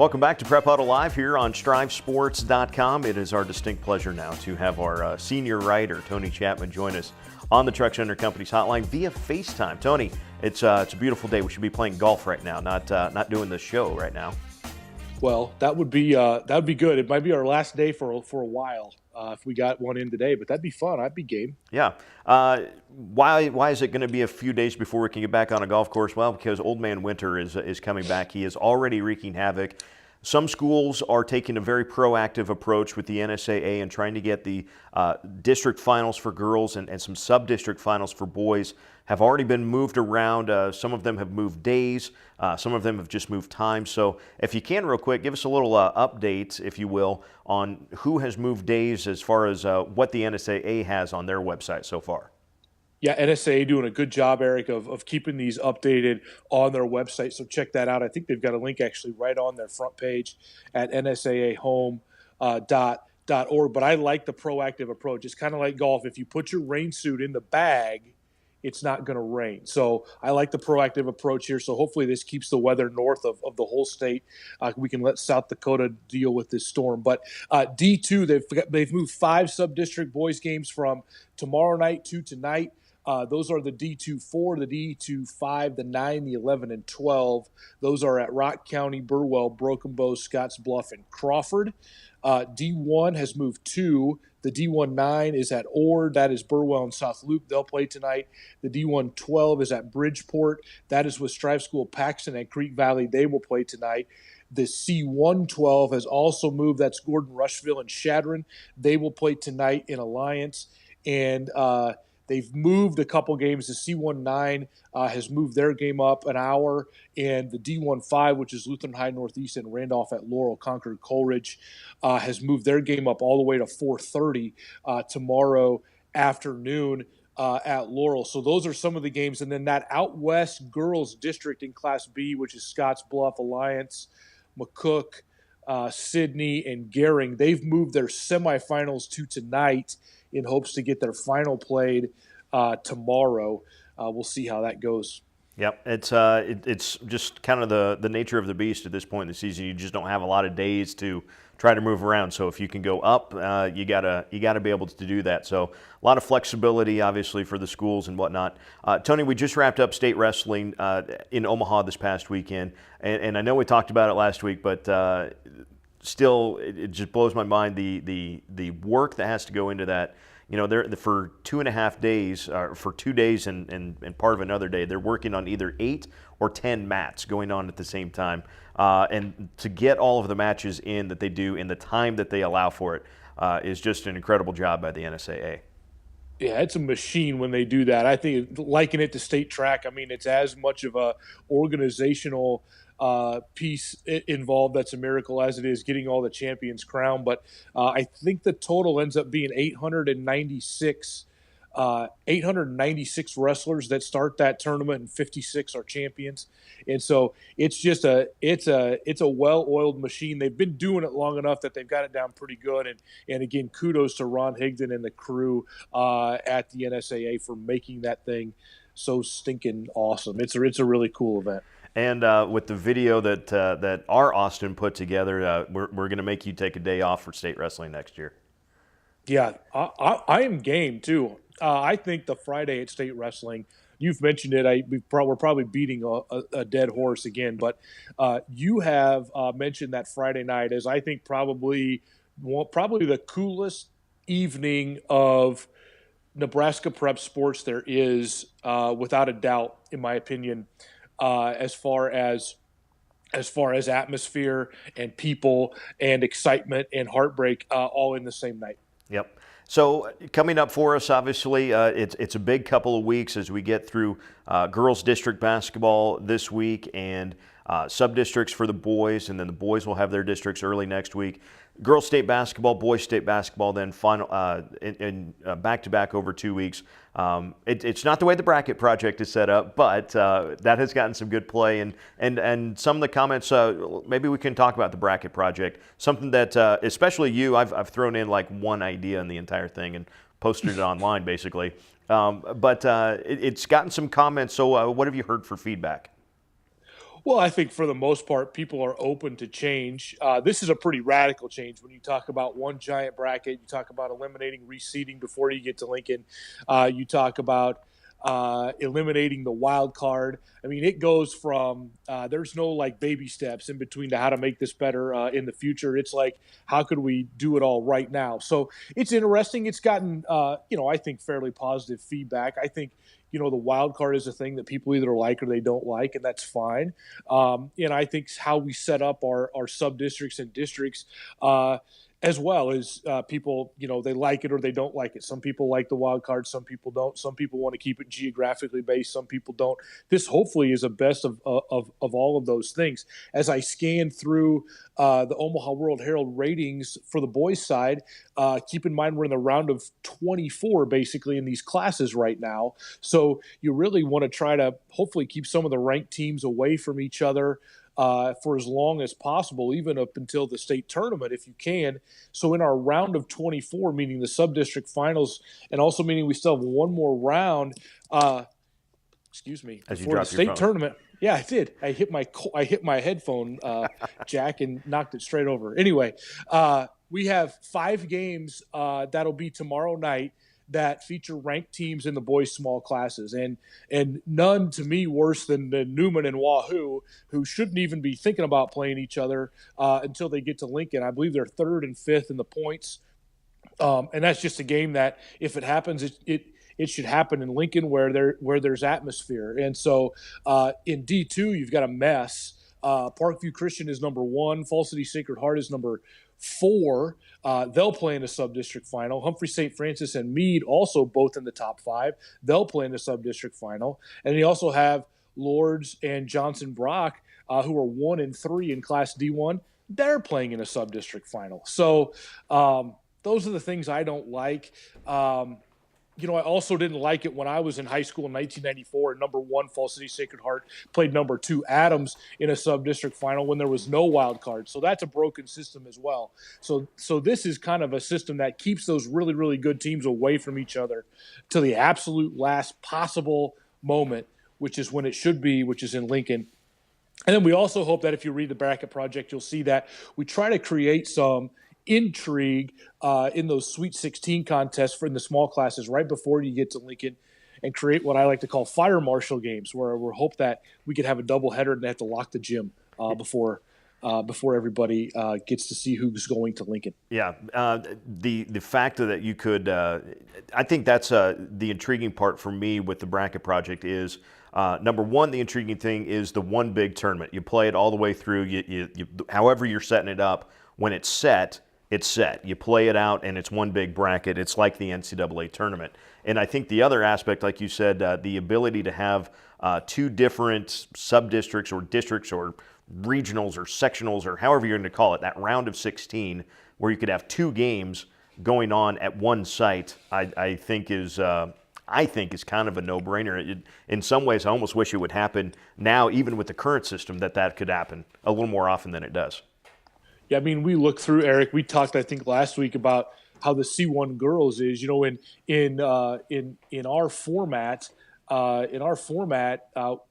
Welcome back to Prep Huddle Live here on StriveSports.com. It is our distinct pleasure now to have our senior writer, Tony Chapman, join us on the Truck Center Company's hotline via FaceTime. Tony, it's a beautiful day. We should be playing golf right now, not doing the show right now. Well, that would be good. It might be our last day for a while if we got one in today, but that'd be fun. I'd be game. Yeah. Why is it going to be a few days before we can get back on a golf course? Well, because Old Man Winter is coming back. He is already wreaking havoc. Some schools are taking a very proactive approach with the NSAA and trying to get the district finals for girls and some sub-district finals for boys have already been moved around. Some of them have moved days. Some of them have just moved times. So if you can real quick, give us a little update, if you will, on who has moved days as far as what the NSAA has on their website so far. Yeah, NSAA doing a good job, Eric, of keeping these updated on their website. So check that out. I think they've got a link actually right on their front page at nsaahome.org. But I like the proactive approach. It's kind of like golf. If you put your rain suit in the bag, it's not going to rain. So I like the proactive approach here. So hopefully this keeps the weather north of the whole state. We can let South Dakota deal with this storm. But D2, they've moved 5 sub-district boys games from tomorrow night to tonight. Those are the D2-4, the D2-5, the 9, the 11, and 12. Those are at Rock County, Burwell, Broken Bow, Scottsbluff, and Crawford. D1 has moved 2. The D1-9 is at Ord. That is Burwell and South Loop. They'll play tonight. The D1-12 is at Bridgeport. That is with Strive School Paxton and Creek Valley. They will play tonight. The C1-12 has also moved. That's Gordon, Rushville, and Shadron. They will play tonight in Alliance. And they've moved a couple games. The C1-9 has moved their game up an hour, and the D1-5, which is Lutheran High Northeast and Randolph at Laurel, Concord, Coleridge, has moved their game up all the way to 4:30 tomorrow afternoon at Laurel. So those are some of the games. And then that Out West girls district in Class B, which is Scottsbluff, Alliance, McCook, Sidney, and Gering, they've moved their semifinals to tonight in hopes to get their final played tomorrow. We'll see how that goes. Yep, it's just kind of the nature of the beast at this point in the season. You just don't have a lot of days to try to move around. So if you can go up, you gotta be able to do that. So a lot of flexibility, obviously, for the schools and whatnot. Tony, we just wrapped up state wrestling in Omaha this past weekend, and I know we talked about it last week, but still, it just blows my mind the work that has to go into that. You know, they're for 2.5 days, for 2 days and part of another day, they're working on either 8 or 10 mats going on at the same time. And to get all of the matches in that they do in the time that they allow for it is just an incredible job by the NSAA. Yeah, it's a machine when they do that. I think liken it to state track. I mean, it's as much of a organizational piece involved that's a miracle as it is getting all the champions crowned. But I think the total ends up being 896 wrestlers that start that tournament, and 56 are champions. And so it's just it's a well-oiled machine. They've been doing it long enough that they've got it down pretty good. And again, kudos to Ron Higdon and the crew at the NSAA for making that thing so stinking awesome. It's a really cool event. And with the video that our Austin put together, we're going to make you take a day off for state wrestling next year. Yeah, I am game too. I think the Friday at state wrestling, you've mentioned it. We're probably beating a dead horse again, but you have mentioned that Friday night as I think probably the coolest evening of Nebraska prep sports there is, without a doubt, in my opinion. As far as atmosphere and people and excitement and heartbreak all in the same night. Yep. So coming up for us, obviously, it's a big couple of weeks as we get through girls district basketball this week and sub-districts for the boys, and then the boys will have their districts early next week. Girls state basketball, boys state basketball, then final in back-to-back over 2 weeks. It's not the way the bracket project is set up, but that has gotten some good play. And some of the comments, maybe we can talk about the bracket project, something that especially you, I've thrown in like one idea in the entire thing and posted it online basically. But it's gotten some comments. So what have you heard for feedback? Well, I think for the most part, people are open to change. This is a pretty radical change when you talk about one giant bracket. You talk about eliminating reseeding before you get to Lincoln. You talk about eliminating the wild card. I mean, it goes from there's no like baby steps in between to how to make this better in the future. It's like how could we do it all right now? So it's interesting. It's gotten I think fairly positive feedback. I think the wild card is a thing that people either like or they don't like, and that's fine. And I think how we set up our sub districts and districts, as well as people, they like it or they don't like it. Some people like the wild card, some people don't. Some people want to keep it geographically based, some people don't. This hopefully is a best of all of those things. As I scan through the Omaha World Herald ratings for the boys' side, keep in mind we're in the round of 24 basically in these classes right now. So you really want to try to hopefully keep some of the ranked teams away from each other for as long as possible, even up until the state tournament if you can. So in our round of 24, meaning the sub-district finals, and also meaning we still have one more round, before the state tournament. Yeah, I did. I hit my headphone jack and knocked it straight over. Anyway, we have 5 games that'll be tomorrow night that feature ranked teams in the boys' small classes, and none to me worse than Newman and Wahoo, who shouldn't even be thinking about playing each other until they get to Lincoln. I believe they're 3rd and 5th in the points, and that's just a game that if it happens, it should happen in Lincoln where there's atmosphere. And so in D2, you've got a mess. Parkview Christian is number 1. Fall City Sacred Heart is number 4. They'll play in the sub-district final. Humphrey St. Francis and Meade also both in the top 5. They'll play in the sub-district final. And you also have Lords and Johnson Brock, who are 1 and 3 in Class D1. They're playing in a sub-district final. So those are the things I don't like. I also didn't like it when I was in high school in 1994. Number 1, Fall City Sacred Heart played number 2, Adams, in a sub-district final when there was no wild card. So that's a broken system as well. So this is kind of a system that keeps those really, really good teams away from each other to the absolute last possible moment, which is when it should be, which is in Lincoln. And then we also hope that if you read the bracket project, you'll see that we try to create some intrigue in those Sweet 16 contests for in the small classes right before you get to Lincoln, and create what I like to call fire marshal games, where we hope that we could have a doubleheader and they have to lock the gym before everybody gets to see who's going to Lincoln. Yeah, the fact that you could, I think that's the intriguing part for me with the bracket project is, number one, the intriguing thing is the one big tournament. You play it all the way through. You however you're setting it up, when it's set, it's set. You play it out, and it's one big bracket. It's like the NCAA tournament. And I think the other aspect, like you said, the ability to have 2 different sub-districts or districts or regionals or sectionals or however you're going to call it, that round of 16, where you could have 2 games going on at one site, I think is kind of a no-brainer. In some ways, I almost wish it would happen now, even with the current system, that could happen a little more often than it does. Yeah, I mean, we look through, Eric. We talked, I think, last week about how the C1 girls is. In our format,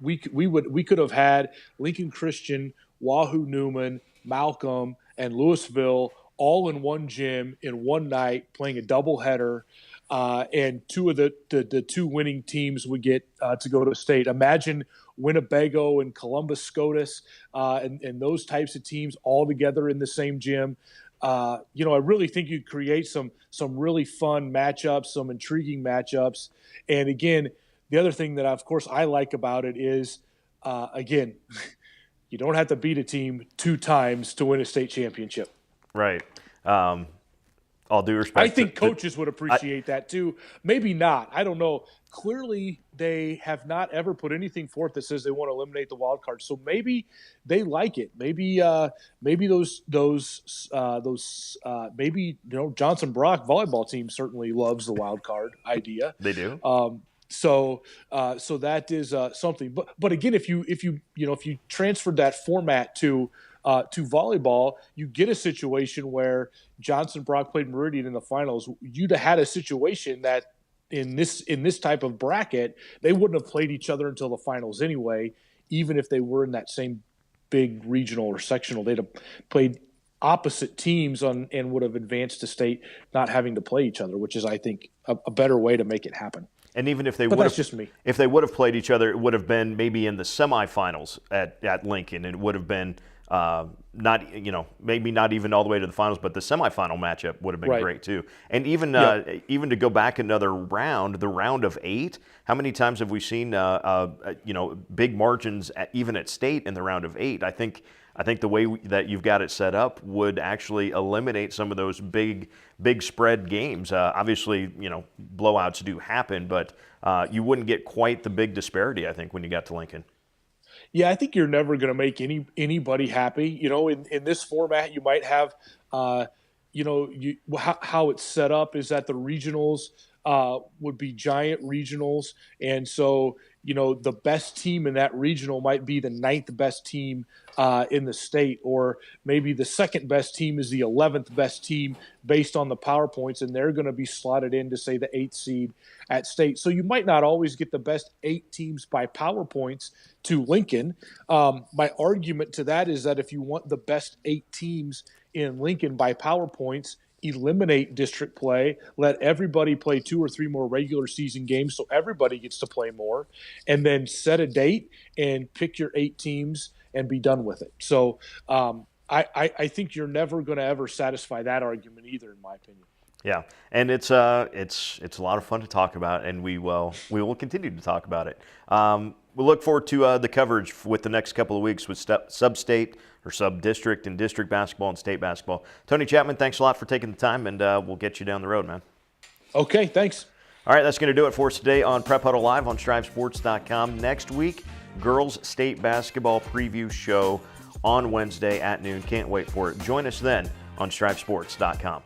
we could have had Lincoln Christian, Wahoo Newman, Malcolm, and Louisville all in one gym in one night playing a doubleheader, and 2 of the 2 winning teams would get to go to state. Imagine Winnebago and Columbus SCOTUS and those types of teams all together in the same gym. I really think you'd create some really fun matchups, some intriguing matchups. And again, the other thing that, of course, I like about it is, again, you don't have to beat a team 2 times to win a state championship. Right. All due respect. I think coaches would appreciate that too. Maybe not. I don't know. Clearly, they have not ever put anything forth that says they want to eliminate the wild card. So maybe they like it. Maybe Johnson Brock volleyball team certainly loves the wild card idea. They do. So that is something. But again, if you transferred that format to volleyball, you get a situation where Johnson Brock played Meridian in the finals. You'd have had a situation that in this type of bracket, they wouldn't have played each other until the finals anyway, even if they were in that same big regional or sectional. They'd have played opposite teams and would have advanced to state, not having to play each other, which is, I think, a better way to make it happen. And even if they But would that's have, just me. if they would have played each other, it would have been maybe in the semifinals at Lincoln. It would have been not, maybe not even all the way to the finals, but the semifinal matchup would have been great too. And even even to go back another round, the round of 8. How many times have we seen big margins even at state in the round of 8? I think the way that you've got it set up would actually eliminate some of those big spread games. Obviously, blowouts do happen, but you wouldn't get quite the big disparity, I think, when you got to Lincoln. Yeah, I think you're never going to make anybody happy. In this format, you might have, how it's set up is that the regionals would be giant regionals, and so the best team in that regional might be the 9th best team in the state, or maybe the 2nd best team is the 11th best team based on the power points, and they're going to be slotted in to say the 8th seed at state. So you might not always get the best 8 teams by power points to Lincoln. My argument to that is that if you want the best 8 teams in Lincoln by power points, eliminate district play, let everybody play 2 or 3 more regular season games so everybody gets to play more, and then set a date and pick your 8 teams and be done with it. So I think you're never going to ever satisfy that argument either, in my opinion. Yeah, and it's a lot of fun to talk about, and we will continue to talk about it. We look forward to the coverage with the next couple of weeks with sub-state or sub-district and district basketball and state basketball. Tony Chapman, thanks a lot for taking the time, and we'll get you down the road, man. Okay, thanks. All right, that's going to do it for us today on Prep Huddle Live on StriveSports.com. Next week, girls state basketball preview show on Wednesday at noon. Can't wait for it. Join us then on StriveSports.com.